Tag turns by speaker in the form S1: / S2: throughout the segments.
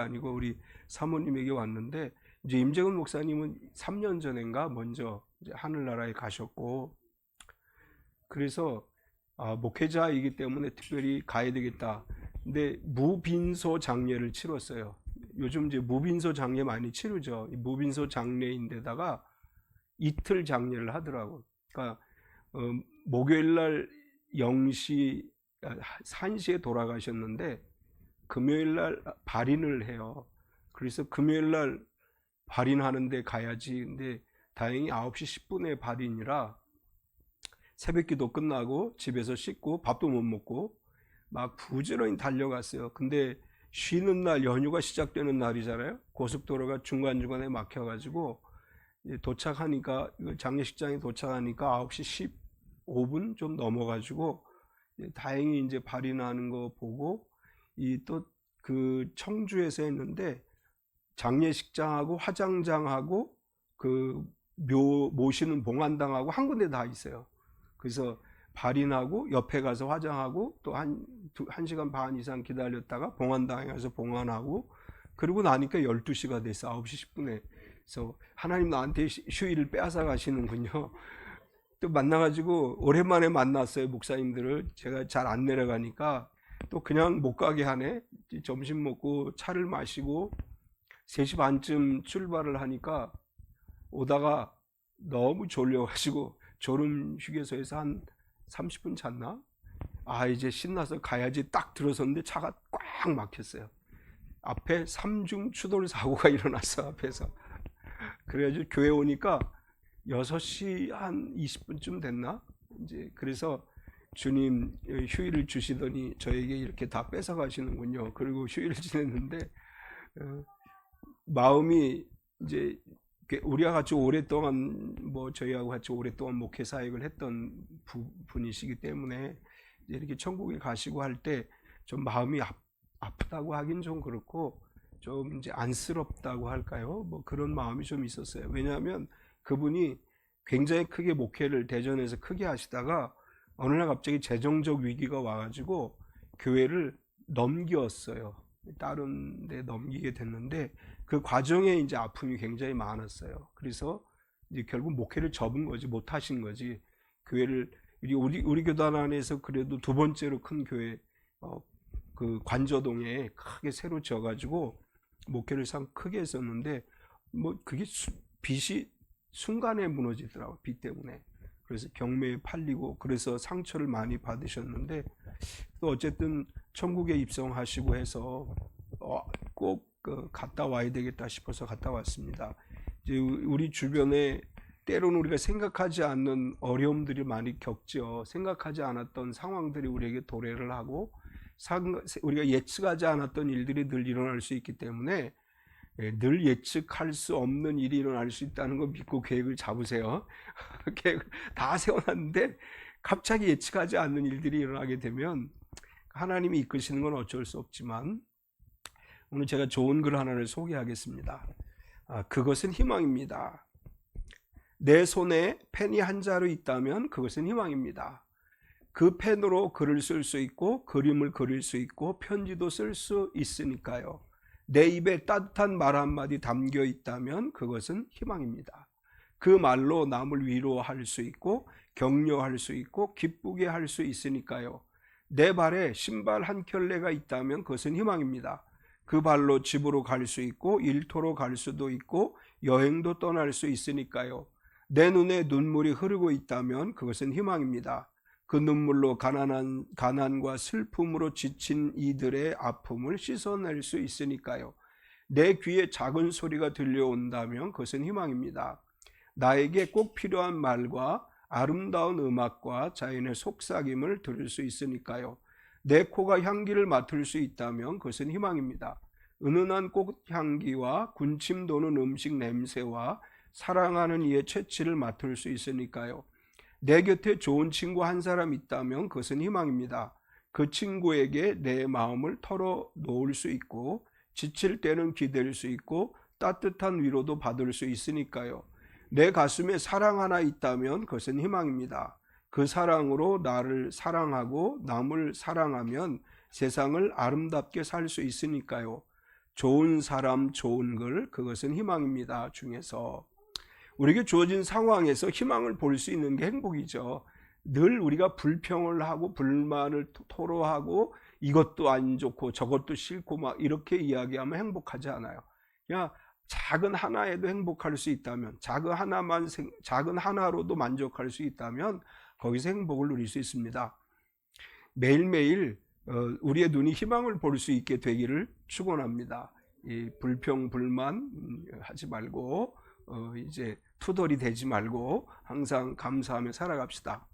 S1: 아니고 우리 사모님에게 왔는데, 이제 임재근 목사님은 3년 전인가 먼저 이제 하늘나라에 가셨고, 그래서 목회자이기 때문에 특별히 가야 되겠다. 근데 무빈소 장례를 치렀어요. 요즘 이제 무빈소 장례 많이 치르죠. 이 무빈소 장례인데다가 이틀 장례를 하더라고. 그러니까 목요일 날 0시 1시에 돌아가셨는데 금요일 날 발인을 해요. 그래서 금요일 날 발인하는데 가야지. 근데 다행히 9시 10분에 발인이라 새벽기도 끝나고 집에서 씻고 밥도 못 먹고 막 부지런히 달려갔어요. 근데 쉬는 날, 연휴가 시작되는 날이잖아요. 고속도로가 중간중간에 막혀가지고 도착하니까, 장례식장에 도착하니까 9시 15분 좀 넘어가지고, 다행히 이제 발인하는 거 보고, 또 그 청주에서 했는데 장례식장하고 화장장하고 그 모시는 봉안당하고 한 군데 다 있어요. 그래서 발인하고 옆에 가서 화장하고 또 한 시간 반 이상 기다렸다가 봉안당에 가서 봉안하고, 그러고 나니까 12시가 됐어. 9시 10분에. 그래서 하나님 나한테 휴일을 빼앗아 가시는군요. 또 만나가지고 오랜만에 만났어요. 목사님들을. 제가 잘 안 내려가니까 또 그냥 못 가게 하네. 점심 먹고 차를 마시고 3시 반쯤 출발을 하니까 오다가 너무 졸려가지고 졸음 휴게소에서 한 30분 잤나? 이제 신나서 가야지 딱 들어섰는데 차가 꽉 막혔어요. 앞에 3중 추돌 사고가 일어났어, 앞에서. 그래가지고 교회 오니까 6시 한 20분쯤 됐나? 이제 그래서 주님 휴일을 주시더니 저에게 이렇게 다 뺏어 가시는군요. 그리고 휴일을 지냈는데 마음이 이제 우리와 같이 오랫동안 저희하고 같이 오랫동안 목회 사역을 했던 분이시기 때문에 이렇게 천국에 가시고 할 때 좀 마음이 아프다고 하긴 좀 그렇고 좀 이제 안쓰럽다고 할까요? 그런 마음이 좀 있었어요. 왜냐하면 그분이 굉장히 크게 목회를 대전에서 크게 하시다가 어느 날 갑자기 재정적 위기가 와가지고 교회를 넘겼어요. 다른 데 넘기게 됐는데 그 과정에 이제 아픔이 굉장히 많았어요. 그래서 이제 결국 목회를 접은 거지, 못 하신 거지. 교회를 우리 교단 안에서 그래도 두 번째로 큰 교회 그 관저동에 크게 새로 지어가지고 목회를 상 크게 했었는데 그게 빚이 순간에 무너지더라고, 빚 때문에. 그래서 경매에 팔리고 그래서 상처를 많이 받으셨는데 또 어쨌든 천국에 입성하시고 해서 꼭 갔다 와야 되겠다 싶어서 갔다 왔습니다. 이제 우리 주변에 때로는 우리가 생각하지 않는 어려움들이 많이 겪죠. 생각하지 않았던 상황들이 우리에게 도래를 하고 우리가 예측하지 않았던 일들이 늘 일어날 수 있기 때문에 늘 예측할 수 없는 일이 일어날 수 있다는 거 믿고 계획을 잡으세요. 계획을 다 세워놨는데 갑자기 예측하지 않는 일들이 일어나게 되면 하나님이 이끄시는 건 어쩔 수 없지만, 오늘 제가 좋은 글 하나를 소개하겠습니다. 그것은 희망입니다. 내 손에 펜이 한 자루 있다면 그것은 희망입니다. 그 펜으로 글을 쓸 수 있고 그림을 그릴 수 있고 편지도 쓸 수 있으니까요. 내 입에 따뜻한 말 한마디 담겨 있다면 그것은 희망입니다. 그 말로 남을 위로할 수 있고 격려할 수 있고 기쁘게 할 수 있으니까요. 내 발에 신발 한 켤레가 있다면 그것은 희망입니다. 그 발로 집으로 갈 수 있고 일터로 갈 수도 있고 여행도 떠날 수 있으니까요. 내 눈에 눈물이 흐르고 있다면 그것은 희망입니다. 그 눈물로 가난과 슬픔으로 지친 이들의 아픔을 씻어낼 수 있으니까요. 내 귀에 작은 소리가 들려온다면 그것은 희망입니다. 나에게 꼭 필요한 말과 아름다운 음악과 자연의 속삭임을 들을 수 있으니까요. 내 코가 향기를 맡을 수 있다면 그것은 희망입니다. 은은한 꽃향기와 군침 도는 음식 냄새와 사랑하는 이의 채취를 맡을 수 있으니까요. 내 곁에 좋은 친구 한 사람 있다면 그것은 희망입니다. 그 친구에게 내 마음을 털어놓을 수 있고 지칠 때는 기댈 수 있고 따뜻한 위로도 받을 수 있으니까요. 내 가슴에 사랑 하나 있다면 그것은 희망입니다. 그 사랑으로 나를 사랑하고 남을 사랑하면 세상을 아름답게 살 수 있으니까요. 좋은 사람, 좋은 글, 그것은 희망입니다. 중에서 우리에게 주어진 상황에서 희망을 볼 수 있는 게 행복이죠. 늘 우리가 불평을 하고 불만을 토로하고 이것도 안 좋고 저것도 싫고 막 이렇게 이야기하면 행복하지 않아요. 그냥 작은 하나에도 행복할 수 있다면, 작은 하나로도 만족할 수 있다면 거기서 행복을 누릴 수 있습니다. 매일매일 우리의 눈이 희망을 볼 수 있게 되기를 축원합니다. 이 불평 불만 하지 말고 이제 투덜이 되지 말고 항상 감사하며 살아갑시다.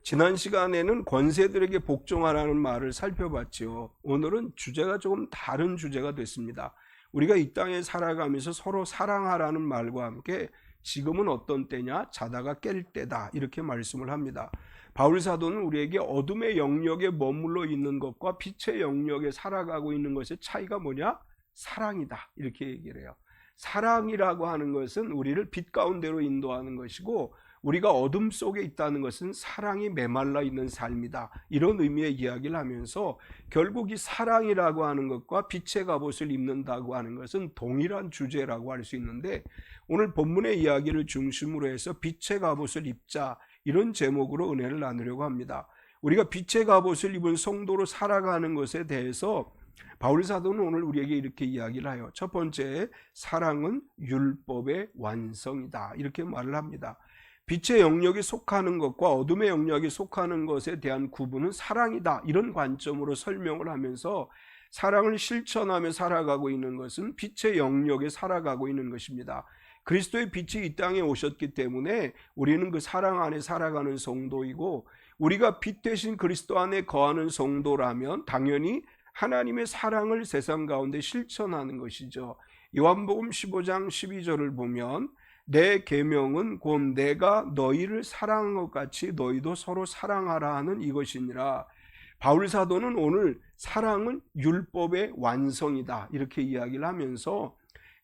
S1: 지난 시간에는 권세들에게 복종하라는 말을 살펴봤죠. 오늘은 주제가 조금 다른 주제가 됐습니다. 우리가 이 땅에 살아가면서 서로 사랑하라는 말과 함께 지금은 어떤 때냐? 자다가 깰 때다, 이렇게 말씀을 합니다. 바울 사도는 우리에게 어둠의 영역에 머물러 있는 것과 빛의 영역에 살아가고 있는 것의 차이가 뭐냐? 사랑이다, 이렇게 얘기를 해요. 사랑이라고 하는 것은 우리를 빛 가운데로 인도하는 것이고, 우리가 어둠 속에 있다는 것은 사랑이 메말라 있는 삶이다, 이런 의미의 이야기를 하면서 결국 이 사랑이라고 하는 것과 빛의 갑옷을 입는다고 하는 것은 동일한 주제라고 할 수 있는데, 오늘 본문의 이야기를 중심으로 해서 빛의 갑옷을 입자, 이런 제목으로 은혜를 나누려고 합니다. 우리가 빛의 갑옷을 입은 성도로 살아가는 것에 대해서 바울 사도는 오늘 우리에게 이렇게 이야기를 해요. 첫 번째, 사랑은 율법의 완성이다, 이렇게 말을 합니다. 빛의 영역에 속하는 것과 어둠의 영역에 속하는 것에 대한 구분은 사랑이다, 이런 관점으로 설명을 하면서 사랑을 실천하며 살아가고 있는 것은 빛의 영역에 살아가고 있는 것입니다. 그리스도의 빛이 이 땅에 오셨기 때문에 우리는 그 사랑 안에 살아가는 성도이고, 우리가 빛 대신 그리스도 안에 거하는 성도라면 당연히 하나님의 사랑을 세상 가운데 실천하는 것이죠. 요한복음 15장 12절을 보면 내 계명은 곧 내가 너희를 사랑한 것 같이 너희도 서로 사랑하라 하는 이것이니라. 바울 사도는 오늘 사랑은 율법의 완성이다, 이렇게 이야기를 하면서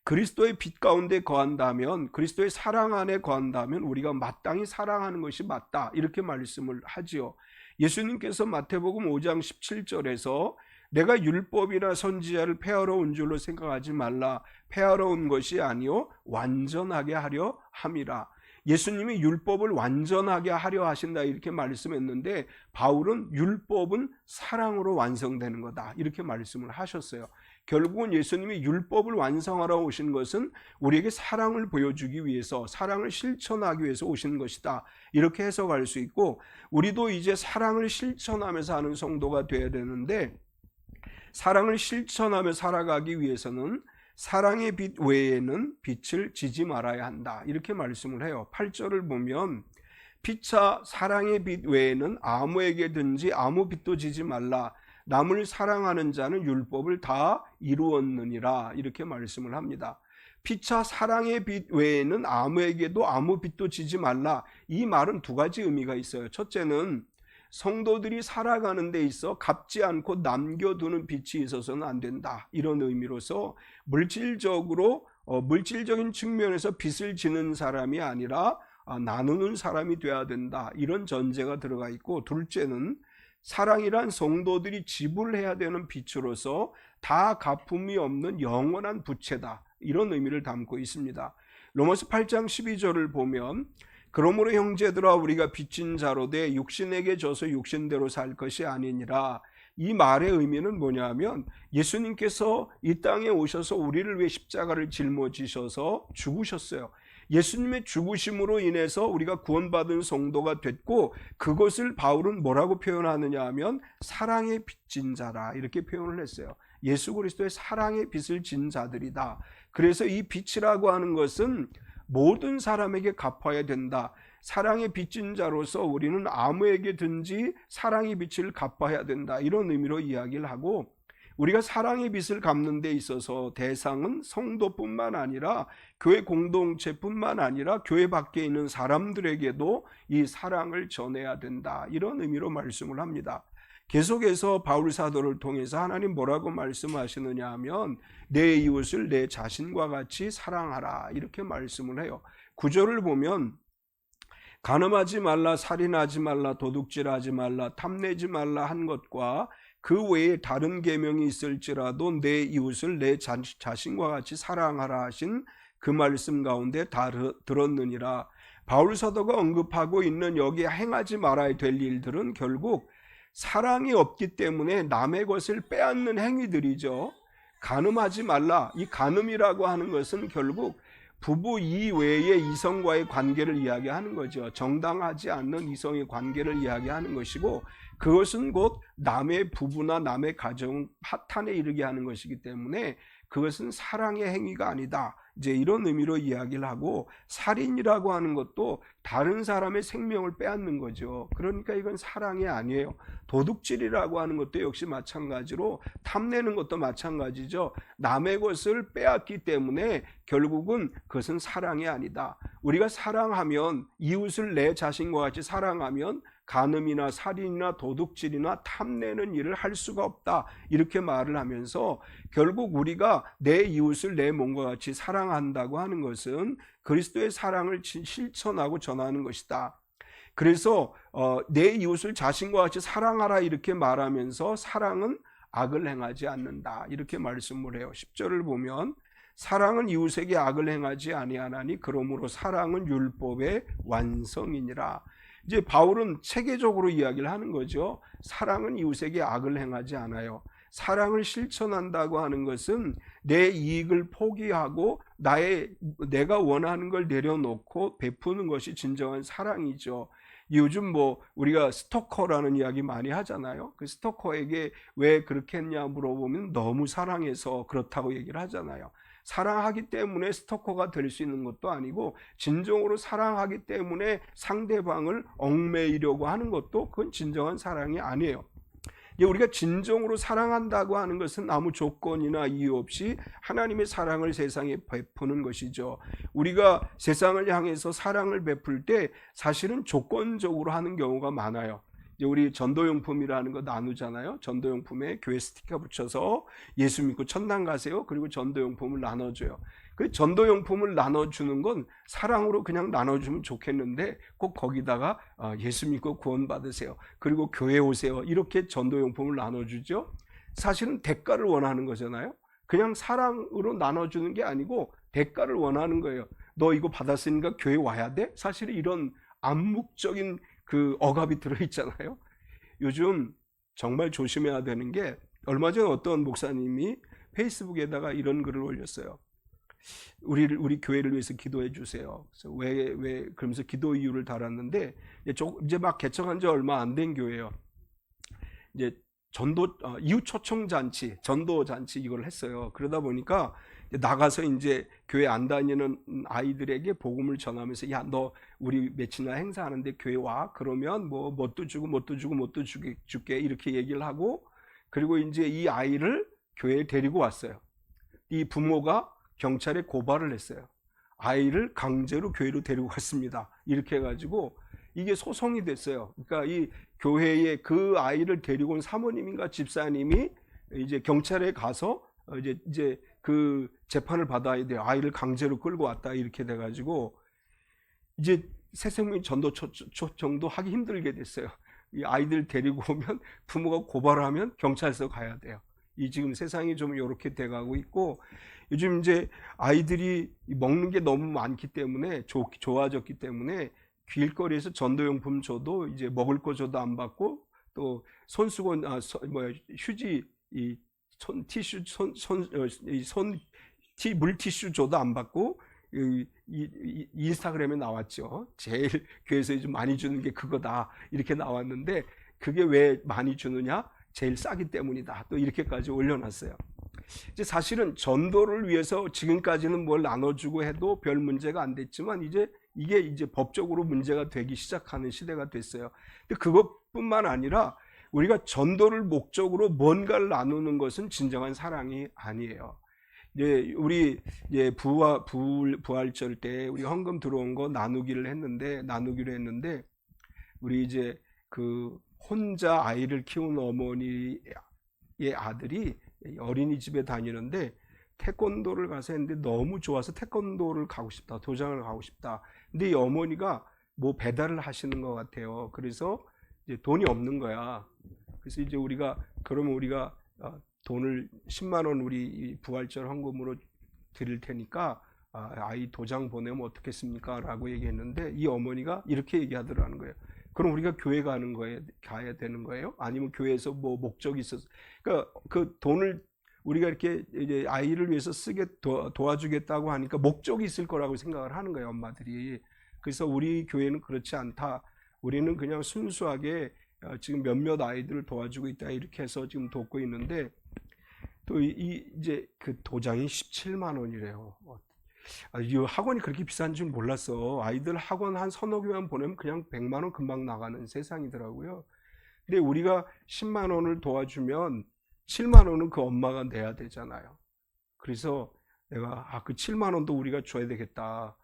S1: 그리스도의 빛 가운데 거한다면, 그리스도의 사랑 안에 거한다면 우리가 마땅히 사랑하는 것이 맞다, 이렇게 말씀을 하지요. 예수님께서 마태복음 5장 17절에서 내가 율법이나 선지자를 폐하러 온 줄로 생각하지 말라. 폐하러 온 것이 아니요 완전하게 하려 함이라. 예수님이 율법을 완전하게 하려 하신다, 이렇게 말씀했는데 바울은 율법은 사랑으로 완성되는 거다, 이렇게 말씀을 하셨어요. 결국은 예수님이 율법을 완성하러 오신 것은 우리에게 사랑을 보여주기 위해서, 사랑을 실천하기 위해서 오신 것이다, 이렇게 해석할 수 있고, 우리도 이제 사랑을 실천하면서 하는 성도가 되어야 되는데, 사랑을 실천하며 살아가기 위해서는 사랑의 빛 외에는 빛을 지지 말아야 한다, 이렇게 말씀을 해요. 8절을 보면 피차 사랑의 빛 외에는 아무에게든지 아무 빛도 지지 말라. 남을 사랑하는 자는 율법을 다 이루었느니라, 이렇게 말씀을 합니다. 피차 사랑의 빛 외에는 아무에게도 아무 빛도 지지 말라. 이 말은 두 가지 의미가 있어요. 첫째는 성도들이 살아가는 데 있어 갚지 않고 남겨두는 빛이 있어서는 안 된다, 이런 의미로서 물질적인 측면에서 빛을 지는 사람이 아니라 나누는 사람이 돼야 된다, 이런 전제가 들어가 있고, 둘째는 사랑이란 성도들이 지불해야 되는 빛으로서 다 갚음이 없는 영원한 부채다, 이런 의미를 담고 있습니다. 로마서 8장 12절을 보면 그러므로 형제들아 우리가 빚진 자로 돼 육신에게 져서 육신대로 살 것이 아니니라. 이 말의 의미는 뭐냐면 예수님께서 이 땅에 오셔서 우리를 위해 십자가를 짊어지셔서 죽으셨어요. 예수님의 죽으심으로 인해서 우리가 구원받은 성도가 됐고, 그것을 바울은 뭐라고 표현하느냐 하면 사랑의 빚진 자라, 이렇게 표현을 했어요. 예수 그리스도의 사랑의 빚을 진 자들이다. 그래서 이 빚이라고 하는 것은 모든 사람에게 갚아야 된다. 사랑의 빚진 자로서 우리는 아무에게든지 사랑의 빚을 갚아야 된다, 이런 의미로 이야기를 하고, 우리가 사랑의 빚을 갚는 데 있어서 대상은 성도뿐만 아니라 교회 공동체뿐만 아니라 교회 밖에 있는 사람들에게도 이 사랑을 전해야 된다, 이런 의미로 말씀을 합니다. 계속해서 바울 사도를 통해서 하나님 뭐라고 말씀하시느냐 하면 내 이웃을 내 자신과 같이 사랑하라, 이렇게 말씀을 해요. 9절을 보면 간음하지 말라, 살인하지 말라, 도둑질하지 말라, 탐내지 말라 한 것과 그 외에 다른 계명이 있을지라도 내 이웃을 내 자신과 같이 사랑하라 하신 그 말씀 가운데 다 들었느니라. 바울 사도가 언급하고 있는 여기 행하지 말아야 될 일들은 결국 사랑이 없기 때문에 남의 것을 빼앗는 행위들이죠. 간음하지 말라. 이 간음이라고 하는 것은 결국 부부 이외의 이성과의 관계를 이야기하는 거죠. 정당하지 않는 이성의 관계를 이야기하는 것이고, 그것은 곧 남의 부부나 남의 가정 파탄에 이르게 하는 것이기 때문에 그것은 사랑의 행위가 아니다. 이제 이런 의미로 이야기를 하고, 살인이라고 하는 것도 다른 사람의 생명을 빼앗는 거죠. 그러니까 이건 사랑이 아니에요. 도둑질이라고 하는 것도 역시 마찬가지로, 탐내는 것도 마찬가지죠. 남의 것을 빼앗기 때문에 결국은 그것은 사랑이 아니다. 우리가 사랑하면, 이웃을 내 자신과 같이 사랑하면 간음이나 살인이나 도둑질이나 탐내는 일을 할 수가 없다, 이렇게 말을 하면서 결국 우리가 내 이웃을 내 몸과 같이 사랑한다고 하는 것은 그리스도의 사랑을 실천하고 전하는 것이다. 그래서 내 이웃을 자신과 같이 사랑하라 이렇게 말하면서 사랑은 악을 행하지 않는다, 이렇게 말씀을 해요. 10절을 보면 사랑은 이웃에게 악을 행하지 아니하나니 그러므로 사랑은 율법의 완성이니라. 이제 바울은 체계적으로 이야기를 하는 거죠. 사랑은 이웃에게 악을 행하지 않아요. 사랑을 실천한다고 하는 것은 내 이익을 포기하고 내가 원하는 걸 내려놓고 베푸는 것이 진정한 사랑이죠. 요즘 우리가 스토커라는 이야기 많이 하잖아요. 그 스토커에게 왜 그렇게 했냐 물어보면 너무 사랑해서 그렇다고 얘기를 하잖아요. 사랑하기 때문에 스토커가 될 수 있는 것도 아니고, 진정으로 사랑하기 때문에 상대방을 얽매이려고 하는 것도 그건 진정한 사랑이 아니에요. 우리가 진정으로 사랑한다고 하는 것은 아무 조건이나 이유 없이 하나님의 사랑을 세상에 베푸는 것이죠. 우리가 세상을 향해서 사랑을 베풀 때 사실은 조건적으로 하는 경우가 많아요. 우리 전도용품이라는 거 나누잖아요. 전도용품에 교회 스티커 붙여서 예수 믿고 천당 가세요, 그리고 전도용품을 나눠줘요. 그 전도용품을 나눠주는 건 사랑으로 그냥 나눠주면 좋겠는데 꼭 거기다가 예수 믿고 구원 받으세요, 그리고 교회 오세요, 이렇게 전도용품을 나눠주죠. 사실은 대가를 원하는 거잖아요. 그냥 사랑으로 나눠주는 게 아니고 대가를 원하는 거예요. 너 이거 받았으니까 교회 와야 돼? 사실 이런 암묵적인 그 억압이 들어있잖아요. 요즘 정말 조심해야 되는 게, 얼마 전에 어떤 목사님이 페이스북에다가 이런 글을 올렸어요. 우리 교회를 위해서 기도해 주세요. 그래서 왜 그러면서 기도 이유를 달았는데, 이제 막 개척한 지 얼마 안 된 교회예요. 이제 이웃 초청 잔치, 전도 잔치 이걸 했어요. 그러다 보니까 나가서 이제 교회 안 다니는 아이들에게 복음을 전하면서, 야, 너 우리 며칠날 행사하는데 교회 와. 그러면 뭣도 줄게 이렇게 얘기를 하고, 그리고 이제 이 아이를 교회에 데리고 왔어요. 이 부모가 경찰에 고발을 했어요. 아이를 강제로 교회로 데리고 갔습니다. 이렇게 해가지고 이게 소송이 됐어요. 그러니까 이 교회에 그 아이를 데리고 온 사모님인가 집사님이 이제 경찰에 가서 이제 그 재판을 받아야 돼요. 아이를 강제로 끌고 왔다, 이렇게 돼가지고 이제 새생명 전도 초청도 하기 힘들게 됐어요. 이 아이들 데리고 오면 부모가 고발을 하면 경찰서 가야 돼요. 이 지금 세상이 좀 이렇게 돼가고 있고, 요즘 이제 아이들이 먹는 게 너무 많기 때문에 좋아졌기 때문에 길거리에서 전도용품 줘도 이제 먹을 거 줘도 안 받고, 또 손수건 휴지, 물티슈 줘도 안 받고, 인스타그램에 나왔죠. 제일 교회에서 좀 많이 주는 게 그거다, 이렇게 나왔는데, 그게 왜 많이 주느냐? 제일 싸기 때문이다, 또 이렇게까지 올려놨어요. 이제 사실은 전도를 위해서 지금까지는 뭘 나눠주고 해도 별 문제가 안 됐지만, 이게 이제 법적으로 문제가 되기 시작하는 시대가 됐어요. 근데 그것뿐만 아니라 우리가 전도를 목적으로 뭔가를 나누는 것은 진정한 사랑이 아니에요. 이제 우리 부활절 때 우리 헌금 들어온 거 나누기로 했는데, 우리 이제 그 혼자 아이를 키우는 어머니의 아들이 어린이집에 다니는데 태권도를 가서 했는데 너무 좋아서 태권도를 가고 싶다, 도장을 가고 싶다. 근데 이 어머니가 배달을 하시는 것 같아요. 그래서 이제 돈이 없는 거야. 그래서 이제 그러면 우리가 돈을 10만 원 우리 부활절 헌금으로 드릴 테니까 아이 도장 보내면 어떻겠습니까? 라고 얘기했는데 이 어머니가 이렇게 얘기하더라는 거예요. 그럼 우리가 교회 가야 되는 거예요? 아니면 교회에서 뭐 목적이 있어서, 그러니까 그 돈을 우리가 이렇게 이제 아이를 위해서 쓰게 도와주겠다고 하니까 목적이 있을 거라고 생각을 하는 거예요, 엄마들이. 그래서 우리 교회는 그렇지 않다. 우리는 그냥 순수하게 지금 몇몇 아이들을 도와주고 있다 이렇게 해서 지금 돕고 있는데, 또 이제 그 도장이 17만 원이래요. 이 학원이 그렇게 비싼 줄 몰랐어. 아이들 학원 한 서너 개만 보내면 그냥 100만 원 금방 나가는 세상이더라고요. 근데 우리가 10만 원을 도와주면 7만 원은 그 엄마가 내야 되잖아요. 그래서 내가 그 7만 원도 우리가 줘야 되겠다.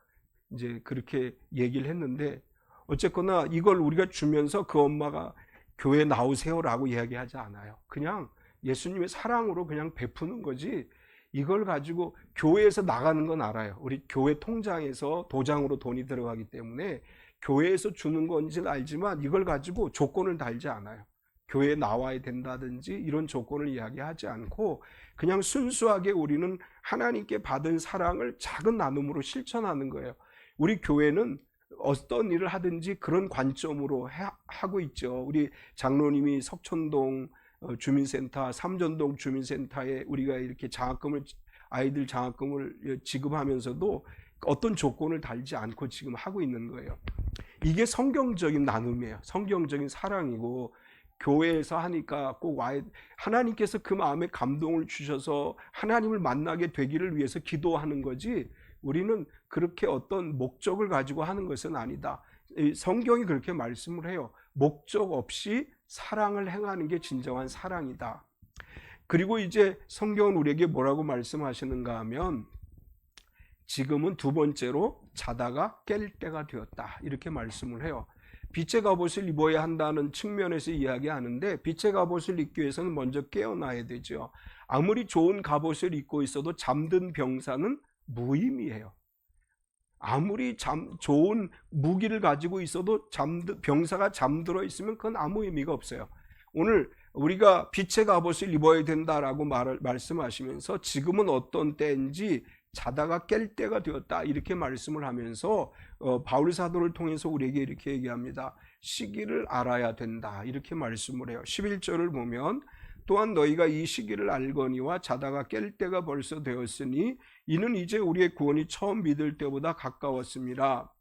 S1: 이제 그렇게 얘기를 했는데, 어쨌거나 이걸 우리가 주면서 그 엄마가 교회 나오세요라고 이야기하지 않아요. 그냥 예수님의 사랑으로 그냥 베푸는 거지, 이걸 가지고 교회에서 나가는 건 알아요. 우리 교회 통장에서 도장으로 돈이 들어가기 때문에 교회에서 주는 건지는 알지만 이걸 가지고 조건을 달지 않아요. 교회에 나와야 된다든지 이런 조건을 이야기하지 않고 그냥 순수하게 우리는 하나님께 받은 사랑을 작은 나눔으로 실천하는 거예요. 우리 교회는 어떤 일을 하든지 그런 관점으로 하고 있죠. 우리 장로님이 석촌동 주민센터, 삼전동 주민센터에 우리가 이렇게 아이들 장학금을 지급하면서도 어떤 조건을 달지 않고 지금 하고 있는 거예요. 이게 성경적인 나눔이에요. 성경적인 사랑이고, 교회에서 하니까 꼭 하나님께서 그 마음에 감동을 주셔서 하나님을 만나게 되기를 위해서 기도하는 거지, 우리는 그렇게 어떤 목적을 가지고 하는 것은 아니다. 성경이 그렇게 말씀을 해요. 목적 없이 사랑을 행하는 게 진정한 사랑이다. 그리고 이제 성경은 우리에게 뭐라고 말씀하시는가 하면, 지금은 두 번째로 자다가 깰 때가 되었다 이렇게 말씀을 해요. 빛의 갑옷을 입어야 한다는 측면에서 이야기하는데, 빛의 갑옷을 입기 위해서는 먼저 깨어나야 되죠. 아무리 좋은 갑옷을 입고 있어도 잠든 병사는 무의미해요. 아무리 좋은 무기를 가지고 있어도 병사가 잠들어 있으면 그건 아무 의미가 없어요. 오늘 우리가 빛의 갑옷을 입어야 된다라고 말씀하시면서 지금은 어떤 때인지 자다가 깰 때가 되었다 이렇게 말씀을 하면서 바울 사도를 통해서 우리에게 이렇게 얘기합니다. 시기를 알아야 된다 이렇게 말씀을 해요. 11절을 보면, 또한 너희가 이 시기를 알거니와 자다가 깰 때가 벌써 되었으니 이는 이제 우리의 구원이 처음 믿을 때보다 가까웠습니다.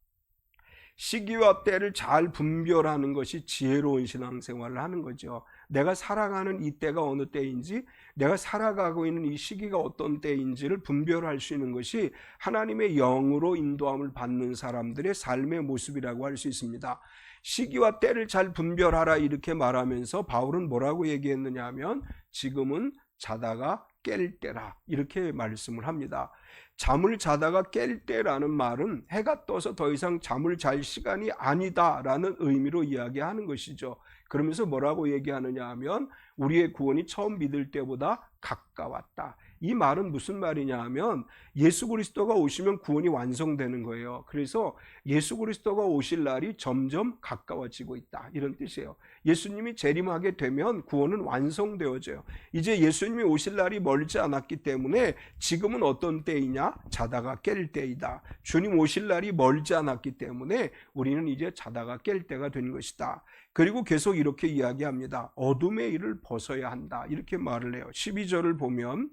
S1: 시기와 때를 잘 분별하는 것이 지혜로운 신앙생활을 하는 거죠. 내가 살아가는 이 때가 어느 때인지, 내가 살아가고 있는 이 시기가 어떤 때인지를 분별할 수 있는 것이 하나님의 영으로 인도함을 받는 사람들의 삶의 모습이라고 할 수 있습니다. 시기와 때를 잘 분별하라 이렇게 말하면서 바울은 뭐라고 얘기했느냐 하면, 지금은 자다가 깰 때라 이렇게 말씀을 합니다. 잠을 자다가 깰 때라는 말은 해가 떠서 더 이상 잠을 잘 시간이 아니다라는 의미로 이야기하는 것이죠. 그러면서 뭐라고 얘기하느냐 하면, 우리의 구원이 처음 믿을 때보다 가까웠다. 이 말은 무슨 말이냐 하면, 예수 그리스도가 오시면 구원이 완성되는 거예요. 그래서 예수 그리스도가 오실 날이 점점 가까워지고 있다 이런 뜻이에요. 예수님이 재림하게 되면 구원은 완성되어져요. 이제 예수님이 오실 날이 멀지 않았기 때문에 지금은 어떤 때이냐? 자다가 깰 때이다. 주님 오실 날이 멀지 않았기 때문에 우리는 이제 자다가 깰 때가 된 것이다. 그리고 계속 이렇게 이야기합니다. 어둠의 일을 벗어야 한다 이렇게 말을 해요. 12절을 보면,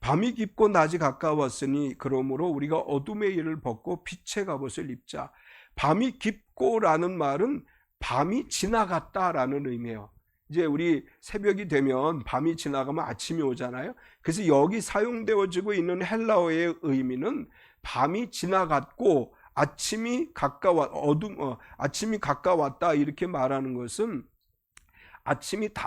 S1: 밤이 깊고 낮이 가까웠으니 그러므로 우리가 어둠의 일을 벗고 빛의 갑옷을 입자. 밤이 깊고라는 말은 밤이 지나갔다라는 의미예요. 이제 우리 새벽이 되면 밤이 지나가면 아침이 오잖아요. 그래서 여기 사용되어지고 있는 헬라어의 의미는 밤이 지나갔고 아침이 가까웠다 이렇게 말하는 것은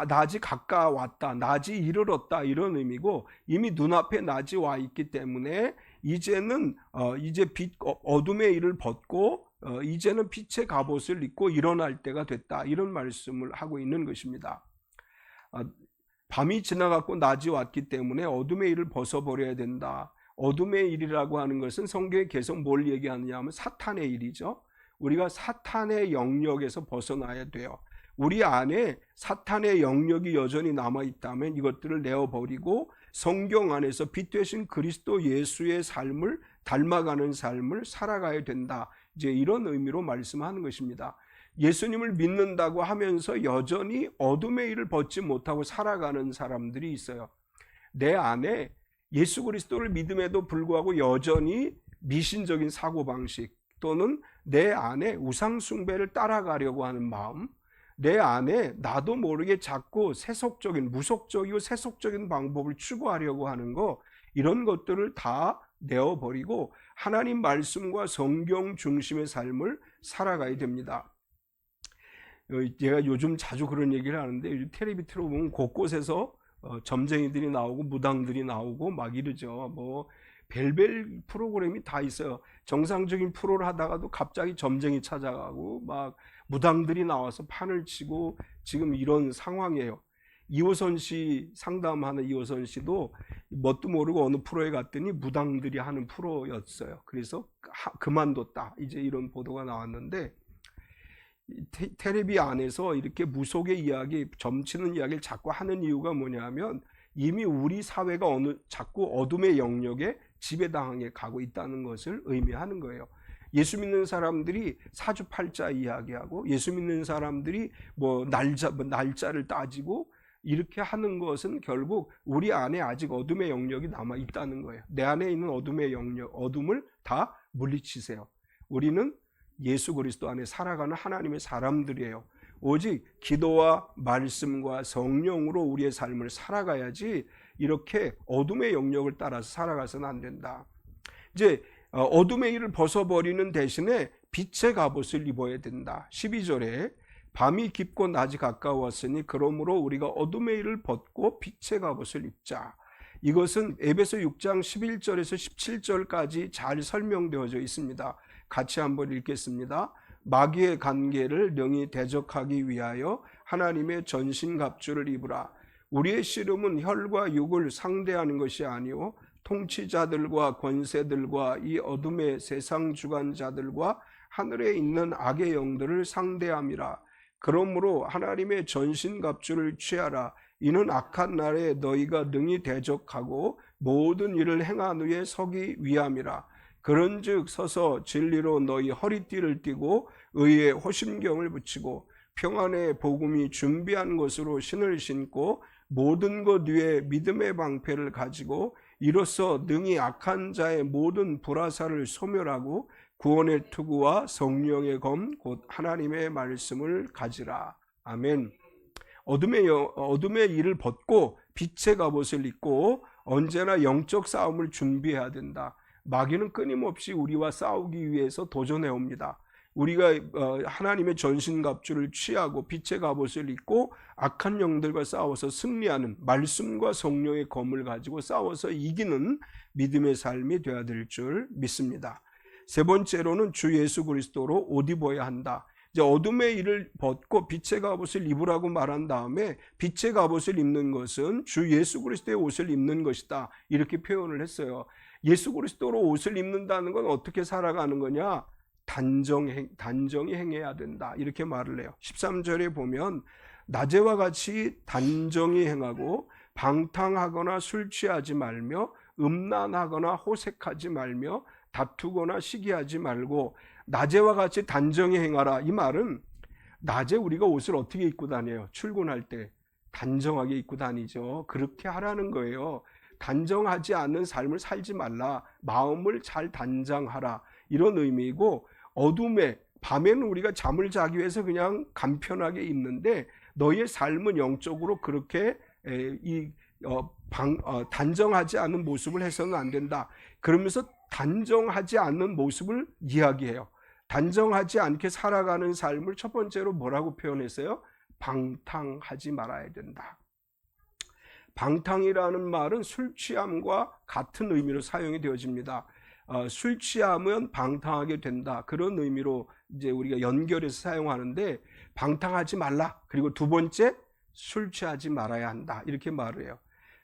S1: 낮이 가까웠다, 낮이 이르렀다 이런 의미고, 이미 눈앞에 낮이 와 있기 때문에 이제는 이제 어둠의 일을 벗고 이제는 빛의 갑옷을 입고 일어날 때가 됐다 이런 말씀을 하고 있는 것입니다. 밤이 지나갔고 낮이 왔기 때문에 어둠의 일을 벗어버려야 된다. 어둠의 일이라고 하는 것은 성경에 계속 뭘 얘기하느냐 하면 사탄의 일이죠. 우리가 사탄의 영역에서 벗어나야 돼요. 우리 안에 사탄의 영역이 여전히 남아있다면 이것들을 내어버리고 성경 안에서 빛 되신 그리스도 예수의 삶을 닮아가는 삶을 살아가야 된다. 이제 이런 의미로 말씀하는 것입니다. 예수님을 믿는다고 하면서 여전히 어둠의 일을 벗지 못하고 살아가는 사람들이 있어요. 내 안에 예수 그리스도를 믿음에도 불구하고 여전히 미신적인 사고방식 또는 내 안에 우상 숭배를 따라가려고 하는 마음, 내 안에 나도 모르게 자꾸 세속적인, 무속적이고 세속적인 방법을 추구하려고 하는 거, 이런 것들을 다 내어버리고 하나님 말씀과 성경 중심의 삶을 살아가야 됩니다. 제가 요즘 자주 그런 얘기를 하는데, 텔레비 틀어보면 곳곳에서 점쟁이들이 나오고 무당들이 나오고 막 이러죠. 뭐 별별 프로그램이 다 있어요. 정상적인 프로를 하다가도 갑자기 점쟁이 찾아가고 막 무당들이 나와서 판을 치고 지금 이런 상황이에요. 이호선 씨, 상담하는 이호선 씨도 뭣도 모르고 어느 프로에 갔더니 무당들이 하는 프로였어요. 그래서 그만뒀다. 이제 이런 보도가 나왔는데, 텔레비 안에서 이렇게 무속의 이야기, 점치는 이야기를 자꾸 하는 이유가 뭐냐면 이미 우리 사회가 자꾸 어둠의 영역에 지배당해 가고 있다는 것을 의미하는 거예요. 예수 믿는 사람들이 사주팔자 이야기하고 예수 믿는 사람들이 뭐 날짜를 따지고 이렇게 하는 것은 결국 우리 안에 아직 어둠의 영역이 남아 있다는 거예요. 내 안에 있는 어둠의 영역, 어둠을 다 물리치세요. 우리는 예수 그리스도 안에 살아가는 하나님의 사람들이에요. 오직 기도와 말씀과 성령으로 우리의 삶을 살아가야지 이렇게 어둠의 영역을 따라서 살아가서는 안 된다. 이제 어둠의 일을 벗어버리는 대신에 빛의 갑옷을 입어야 된다. 12절에 밤이 깊고 낮이 가까웠으니 그러므로 우리가 어둠의 일을 벗고 빛의 갑옷을 입자. 이것은 에베소 6장 11절에서 17절까지 잘 설명되어져 있습니다. 같이 한번 읽겠습니다. 마귀의 관계를 능히 대적하기 위하여 하나님의 전신갑주를 입으라. 우리의 씨름은 혈과 육을 상대하는 것이 아니요 통치자들과 권세들과 이 어둠의 세상 주관자들과 하늘에 있는 악의 영들을 상대함이라. 그러므로 하나님의 전신갑주를 취하라. 이는 악한 날에 너희가 능히 대적하고 모든 일을 행한 후에 서기 위함이라. 그런즉 서서 진리로 너희 허리띠를 띠고 의의 호심경을 붙이고 평안의 복음이 준비한 것으로 신을 신고 모든 것 위에 믿음의 방패를 가지고 이로써 능히 악한 자의 모든 불화살을 소멸하고 구원의 투구와 성령의 검 곧 하나님의 말씀을 가지라. 아멘. 어둠의 일을 벗고 빛의 갑옷을 입고 언제나 영적 싸움을 준비해야 된다. 마귀는 끊임없이 우리와 싸우기 위해서 도전해 옵니다. 우리가 하나님의 전신갑주를 취하고 빛의 갑옷을 입고 악한 영들과 싸워서 승리하는 말씀과 성령의 검을 가지고 싸워서 이기는 믿음의 삶이 되어야 될 줄 믿습니다. 세 번째로는 주 예수 그리스도로 옷 입어야 한다. 이제 어둠의 일을 벗고 빛의 갑옷을 입으라고 말한 다음에 빛의 갑옷을 입는 것은 주 예수 그리스도의 옷을 입는 것이다. 이렇게 표현을 했어요. 예수 그리스도로 옷을 입는다는 건 어떻게 살아가는 거냐? 단정히 행해야 된다. 이렇게 말을 해요. 13절에 보면 낮에와 같이 단정히 행하고 방탕하거나 술 취하지 말며 음란하거나 호색하지 말며 다투거나 시기하지 말고 낮에와 같이 단정히 행하라. 이 말은 낮에 우리가 옷을 어떻게 입고 다녀요? 출근할 때 단정하게 입고 다니죠. 그렇게 하라는 거예요. 단정하지 않는 삶을 살지 말라. 마음을 잘 단장하라. 이런 의미이고 밤에는 우리가 잠을 자기 위해서 그냥 간편하게 입는데 너희의 삶은 영적으로 그렇게 단정하지 않은 모습을 해서는 안 된다. 그러면서 단정하지 않는 모습을 이야기해요. 단정하지 않게 살아가는 삶을 첫 번째로 뭐라고 표현했어요? 방탕하지 말아야 된다. 방탕이라는 말은 술 취함과 같은 의미로 사용이 되어집니다. 술 취하면 방탕하게 된다. 그런 의미로 이제 우리가 연결해서 사용하는데 방탕하지 말라. 그리고 두 번째 술 취하지 말아야 한다. 이렇게 말을 해요.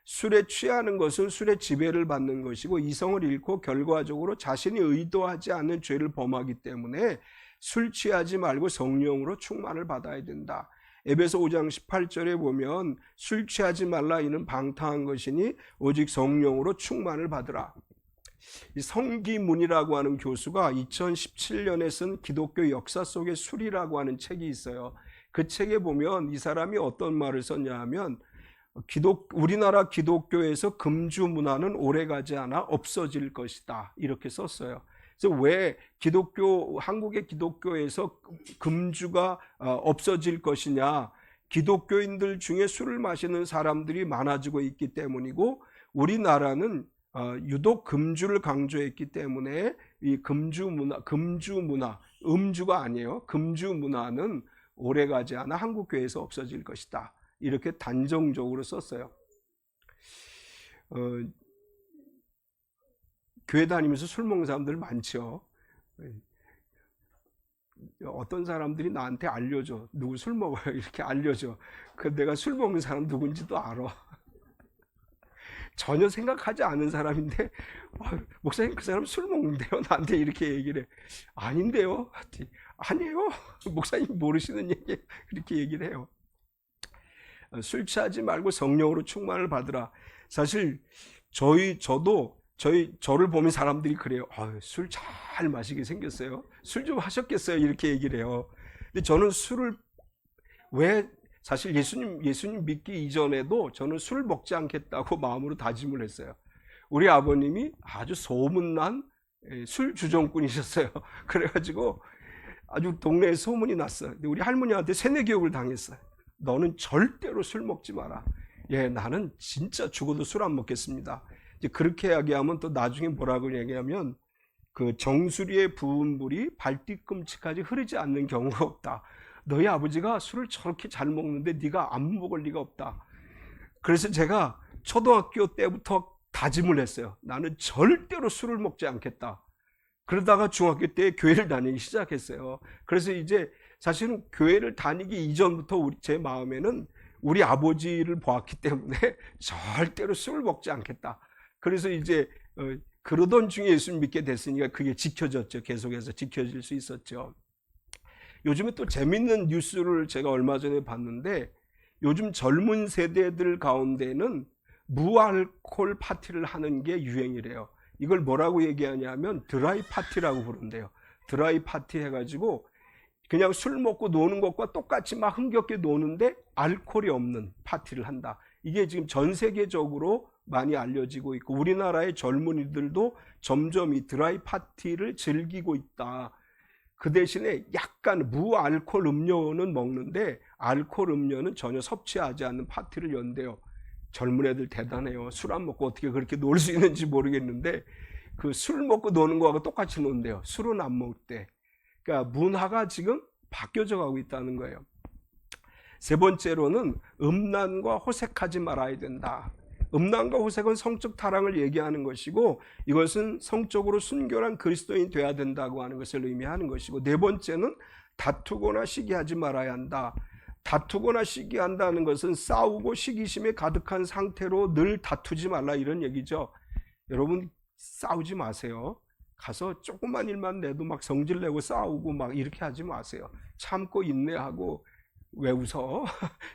S1: 술에 취하는 것은 술의 지배를 받는 것이고 이성을 잃고 결과적으로 자신이 의도하지 않는 죄를 범하기 때문에 술 취하지 말고 성령으로 충만을 받아야 된다. 에베소 5장 18절에 보면 술 취하지 말라 이는 방탕한 것이니 오직 성령으로 충만을 받으라. 이 성기문이라고 하는 교수가 2017년에 쓴 기독교 역사 속의 술이라고 하는 책이 있어요. 그 책에 보면 이 사람이 어떤 말을 썼냐 하면 우리나라 기독교에서 금주 문화는 오래가지 않아 없어질 것이다 이렇게 썼어요. 그래서 왜 한국의 기독교에서 금주가 없어질 것이냐, 기독교인들 중에 술을 마시는 사람들이 많아지고 있기 때문이고 우리나라는 유독 금주를 강조했기 때문에 이 금주 문화, 음주가 아니에요. 금주 문화는 오래가지 않아 한국교회에서 없어질 것이다. 이렇게 단정적으로 썼어요. 교회 다니면서 술 먹는 사람들 많죠. 어떤 사람들이 나한테 알려줘. 누구 술 먹어요? 이렇게 알려줘. 내가 술 먹는 사람 누군지도 알아. 전혀 생각하지 않은 사람인데 목사님 그 사람 술 먹는데요? 나한테 이렇게 얘기를 해. 아닌데요? 아니에요. 목사님 모르시는 얘기 그렇게 얘기를 해요. 술 취하지 말고 성령으로 충만을 받으라. 사실 저를 보면 사람들이 그래요. 술 잘 마시게 생겼어요. 술 좀 하셨겠어요? 이렇게 얘기를 해요. 근데 저는 술을 사실 예수님 믿기 이전에도 저는 술을 먹지 않겠다고 마음으로 다짐을 했어요. 우리 아버님이 아주 소문난 술 주정꾼이셨어요. 그래가지고 아주 동네에 소문이 났어요. 근데 우리 할머니한테 세뇌 교육을 당했어요. 너는 절대로 술 먹지 마라. 나는 진짜 죽어도 술 안 먹겠습니다. 이제 그렇게 이야기하면 또 나중에 뭐라고 얘기하면 그 정수리에 부은 물이 발뒤꿈치까지 흐르지 않는 경우가 없다. 너희 아버지가 술을 저렇게 잘 먹는데 네가 안 먹을 리가 없다. 그래서 제가 초등학교 때부터 다짐을 했어요. 나는 절대로 술을 먹지 않겠다. 그러다가 중학교 때 교회를 다니기 시작했어요. 그래서 이제 사실은 교회를 다니기 이전부터 제 마음에는 우리 아버지를 보았기 때문에 절대로 술을 먹지 않겠다. 그래서 이제 그러던 중에 예수님 믿게 됐으니까 그게 지켜졌죠. 계속해서 지켜질 수 있었죠. 요즘에 또 재밌는 뉴스를 제가 얼마 전에 봤는데 요즘 젊은 세대들 가운데는 무알콜 파티를 하는 게 유행이래요. 이걸 뭐라고 얘기하냐면 드라이 파티라고 부른대요. 드라이 파티 해가지고 그냥 술 먹고 노는 것과 똑같이 막 흥겹게 노는데 알코올이 없는 파티를 한다. 이게 지금 전 세계적으로 많이 알려지고 있고 우리나라의 젊은이들도 점점 이 드라이 파티를 즐기고 있다. 그 대신에 약간 무알코올 음료는 먹는데 알코올 음료는 전혀 섭취하지 않는 파티를 연대요. 젊은 애들 대단해요. 술 안 먹고 어떻게 그렇게 놀 수 있는지 모르겠는데 그 술 먹고 노는 거하고 똑같이 논대요. 술은 안 먹을 때. 그러니까 문화가 지금 바뀌어져 가고 있다는 거예요. 세 번째로는 음란과 호색하지 말아야 된다. 음란과 호색은 성적 타락을 얘기하는 것이고 이것은 성적으로 순결한 그리스도인이 돼야 된다고 하는 것을 의미하는 것이고 네 번째는 다투거나 시기하지 말아야 한다. 다투거나 시기한다는 것은 싸우고 시기심에 가득한 상태로 늘 다투지 말라 이런 얘기죠. 여러분 싸우지 마세요. 가서 조그만 일만 내도 막 성질내고 싸우고 막 이렇게 하지 마세요. 참고 인내하고 왜 웃어?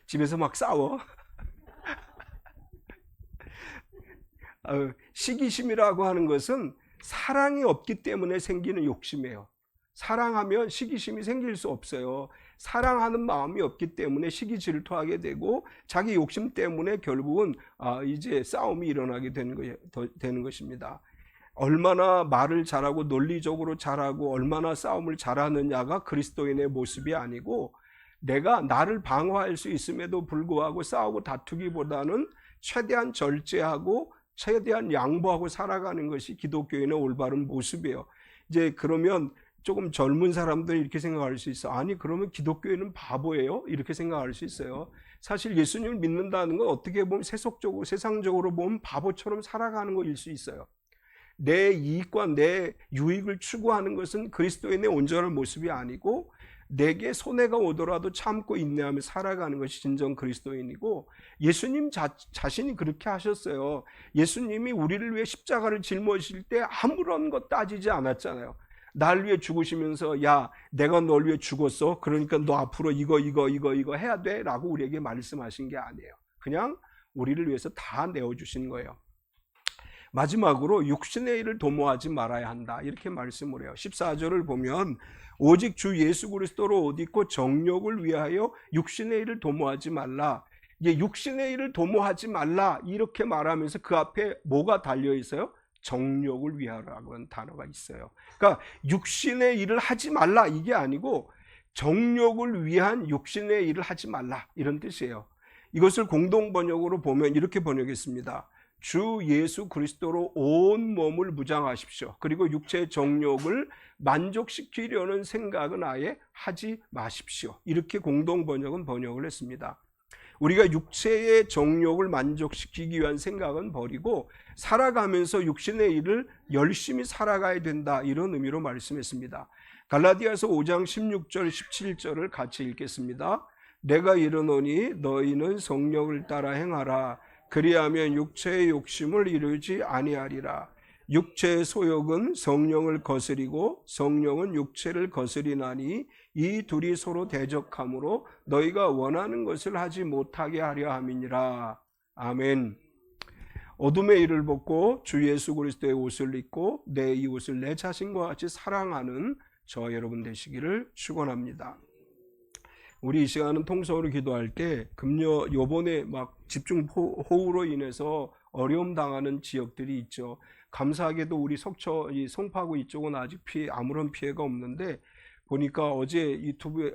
S1: 집에서 막 싸워? 시기심이라고 하는 것은 사랑이 없기 때문에 생기는 욕심이에요. 사랑하면 시기심이 생길 수 없어요. 사랑하는 마음이 없기 때문에 시기 질투하게 되고 자기 욕심 때문에 결국은 이제 싸움이 일어나게 되는 것입니다. 얼마나 말을 잘하고 논리적으로 잘하고 얼마나 싸움을 잘하느냐가 그리스도인의 모습이 아니고 내가 나를 방어할 수 있음에도 불구하고 싸우고 다투기보다는 최대한 절제하고 최대한 양보하고 살아가는 것이 기독교인의 올바른 모습이에요. 이제 그러면 조금 젊은 사람들이 이렇게 생각할 수 있어. 아니 그러면 기독교인은 바보예요? 이렇게 생각할 수 있어요. 사실 예수님을 믿는다는 건 어떻게 보면 세상적으로 보면 바보처럼 살아가는 것일 수 있어요. 내 이익과 내 유익을 추구하는 것은 그리스도인의 온전한 모습이 아니고 내게 손해가 오더라도 참고 인내하며 살아가는 것이 진정 그리스도인이고 예수님 자신이 그렇게 하셨어요. 예수님이 우리를 위해 십자가를 짊어지실 때 아무런 것 따지지 않았잖아요. 날 위해 죽으시면서 야 내가 널 위해 죽었어 그러니까 너 앞으로 이거 해야 돼 라고 우리에게 말씀하신 게 아니에요. 그냥 우리를 위해서 다 내어주신 거예요. 마지막으로 육신의 일을 도모하지 말아야 한다 이렇게 말씀을 해요. 14절을 보면 오직 주 예수 그리스도로 옷 입고 정욕을 위하여 육신의 일을 도모하지 말라. 이제 육신의 일을 도모하지 말라 이렇게 말하면서 그 앞에 뭐가 달려 있어요? 정욕을 위하라고 하는 단어가 있어요. 그러니까 육신의 일을 하지 말라 이게 아니고 정욕을 위한 육신의 일을 하지 말라 이런 뜻이에요. 이것을 공동 번역으로 보면 이렇게 번역했습니다. 주 예수 그리스도로 온 몸을 무장하십시오. 그리고 육체의 정욕을 만족시키려는 생각은 아예 하지 마십시오. 이렇게 공동 번역은 번역을 했습니다. 우리가 육체의 정욕을 만족시키기 위한 생각은 버리고 살아가면서 육신의 일을 열심히 살아가야 된다 이런 의미로 말씀했습니다. 갈라디아서 5장 16절 17절을 같이 읽겠습니다. 내가 이르노니 너희는 성령을 따라 행하라. 그리하면 육체의 욕심을 이루지 아니하리라. 육체의 소욕은 성령을 거스리고 성령은 육체를 거스리나니 이 둘이 서로 대적하므로 너희가 원하는 것을 하지 못하게 하려 함이니라. 아멘. 어둠의 일을 벗고 주 예수 그리스도의 옷을 입고 내 이 옷을 내 자신과 같이 사랑하는 저 여러분 되시기를 축원합니다. 우리 이 시간은 통성으로 기도할 때 요번에 막 집중호우로 인해서 어려움 당하는 지역들이 있죠. 감사하게도 우리 속초, 이 송파구 이쪽은 아직 아무런 피해가 없는데 보니까 어제 유튜브에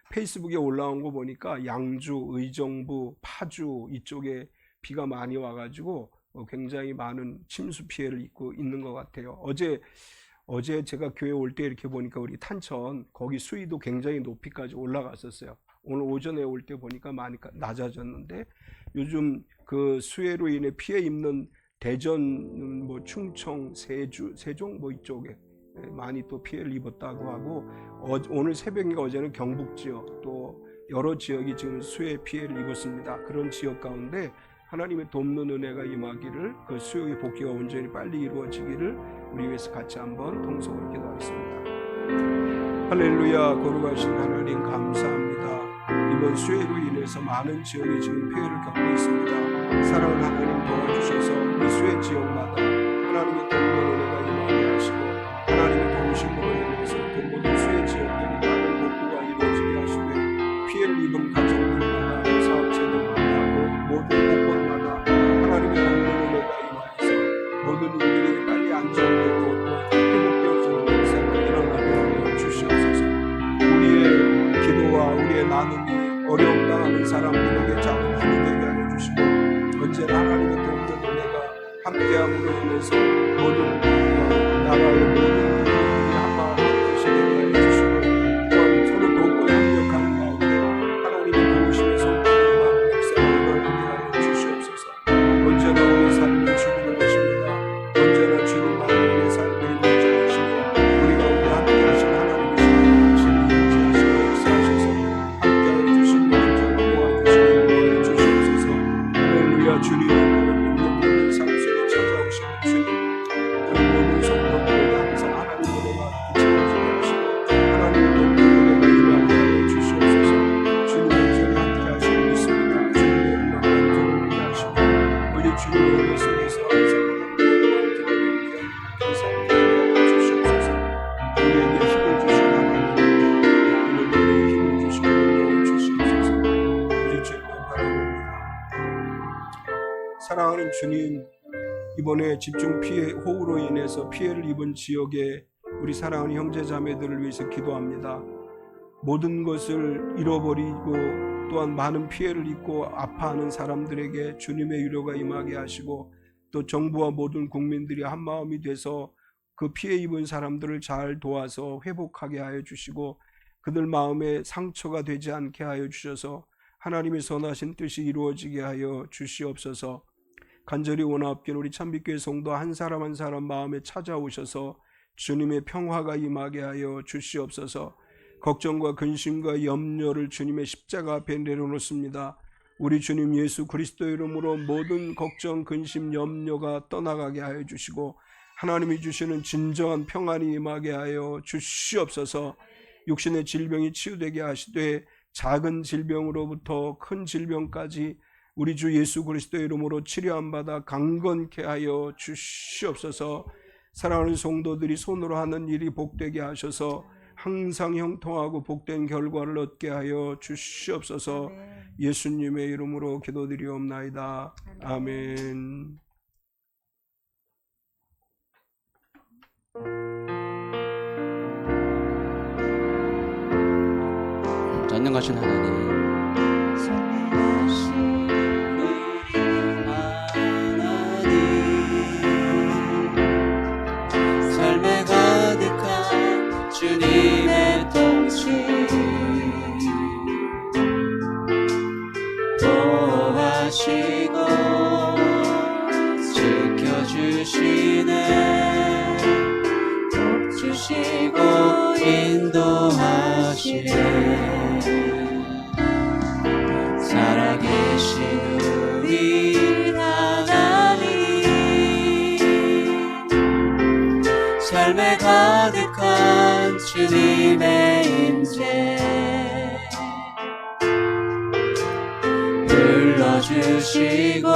S1: 페이스북에 올라온 거 보니까 양주, 의정부, 파주 이쪽에 비가 많이 와가지고 굉장히 많은 침수 피해를 입고 있는 것 같아요. 어제 제가 교회 올 때 이렇게 보니까 우리 탄천 거기 수위도 굉장히 높이까지 올라갔었어요. 오늘 오전에 올 때 보니까 많이 낮아졌는데 요즘 그 수해로 인해 피해 입는 대전, 뭐 충청, 세종 뭐 이쪽에 많이 또 피해를 입었다고 하고 오늘 새벽인가 어제는 경북 지역 또 여러 지역이 지금 수해 피해를 입었습니다. 그런 지역 가운데 하나님의 돕는 은혜가 임하기를 그 수역의 복귀가 온전히 빨리 이루어지기를 우리 위해서 같이 한번 통성으로 기도하겠습니다. 할렐루야. 거룩하신 하나님 감사합니다. 이번 수해로 인해서 많은 지역이 지금 피해를 겪고 있습니다. 사랑하는 하나님 도와주셔서 이 수해 지역마다 하나님의 돕는 은혜가 임하게 하시고 하나님의 도우심으로 인해서 그 모든 수해 지역들이 많은 복구가 이루어지게 하시되 피해를 입은 가정들마다 사업체들마다 그 모든 곳곳마다 하나님의 돕는 은혜가 임하여서 모든 일들이 빨리 안정되고 회복되어지는 역사가 일어나게 주시옵소서. 우리의 기도와 우리의 나눔이 어려움 당하는 사람들에게 작은 힘이 되게 하여 주시고 언제나 하나님의 돕는 은혜가 함께함으로 인해서 모든 나라의 모든 국민들이 한마음으로 되시게 하여 주시고 또한 서로 돕고 협력하는 가운데 하나님의 도우심의 손길을 역사가 일어나게 하여 주시옵소서. 언제나 우리의 삶이 주님의 것입니다. 언제나 주님만이 우리의 삶의 인도자이시고 우리 가운데 함께 하신 하나님이시고 주님이 인지하시고 역사하셔서 함께 하여 주시고 언제나 도와주시고 인도하여 주시옵소서. 할렐루야. 주님은 우리의 삶 속에 찾아오시는 주님 우리 모든 성도들에게 항상 하나님의 은혜가 비춰지게 하시고 하나님의 돕는 은혜가 임하게 하여 주시옵소서. 주님의 저희 함께 하시고 믿습니다. 주님의 영광 감사를 하시고 우리 주님의 은혜 속에서 항상 하나님의 기도를 감사하게 하여 주시옵소서. 우리에게 힘을 주신 하나님 우리에게 힘을 주시고 능력을 주시옵소서. 우리 주님을 바라봅니다. 사랑하는 주님, 이번에 집중 피해 호우로 인해서 피해를 입은 지역에 우리 사랑하는 형제 자매들을 위해서 기도합니다. 모든 것을 잃어버리고 또한 많은 피해를 입고 아파하는 사람들에게 주님의 위로가 임하게 하시고 또 정부와 모든 국민들이 한마음이 돼서 그 피해 입은 사람들을 잘 도와서 회복하게 하여 주시고 그들 마음에 상처가 되지 않게 하여 주셔서 하나님의 선하신 뜻이 이루어지게 하여 주시옵소서. 간절히 원하옵기를 우리 참빛교회 성도 한 사람 한 사람 마음에 찾아오셔서 주님의 평화가 임하게 하여 주시옵소서. 걱정과 근심과 염려를 주님의 십자가 앞에 내려놓습니다. 우리 주님 예수 그리스도 이름으로 모든 걱정, 근심, 염려가 떠나가게 하여 주시고 하나님이 주시는 진정한 평안이 임하게 하여 주시옵소서. 육신의 질병이 치유되게 하시되 작은 질병으로부터 큰 질병까지 우리 주 예수 그리스도의 이름으로 치료함 받아 강건케 하여 주시옵소서. 사랑하는 성도들이 손으로 하는 일이 복되게 하셔서 항상 형통하고 복된 결과를 얻게 하여 주시옵소서. 예수님의 이름으로 기도드리옵나이다. 아멘.
S2: 전능하신 하나님, 삶에 가득한 주님의 통치 보호하시고 지켜주시네, 복주시고 인도하시네. 살아계신 우리 하나님, 삶에 가득한 주님의 임재 불러주시고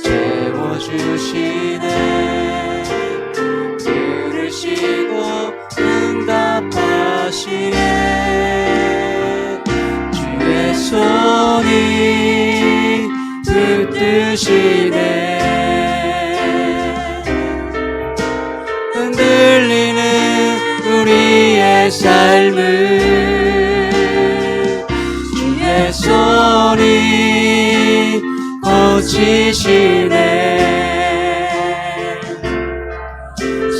S2: 채워주시네, 들으시고 응답하시네. 주의 손이 붙드시네, 흔들리는 우리의 삶을 주의 손이 고치시네.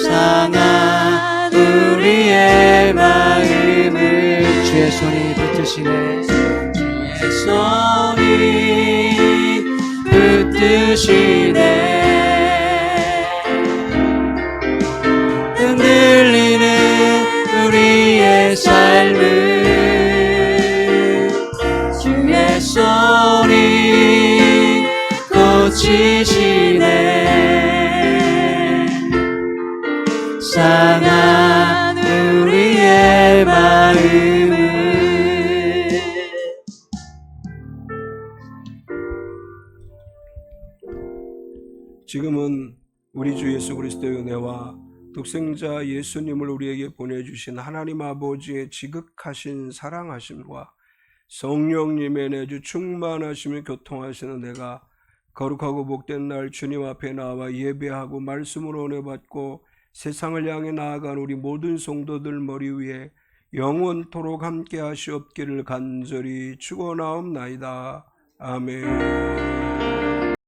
S2: 상한 우리의 마음을 주의 손이 붙드시네, 주의 손이 붙드시네, 흔들리는 우리의 삶을 주의 손이 고치시네. 상한 우리의 마음을
S1: 지금은 우리 주 예수 그리스도의 은혜와 독생자 예수님을 우리에게 보내주신 하나님 아버지의 지극하신 사랑하심과 성령님의 내주 충만하시며 교통하시는 내가 거룩하고 복된 날 주님 앞에 나와 예배하고 말씀으로 은혜 받고 세상을 향해 나아간 우리 모든 성도들 머리 위에 영원토록 함께 하시옵기를 간절히 축원하옵나이다. 아멘.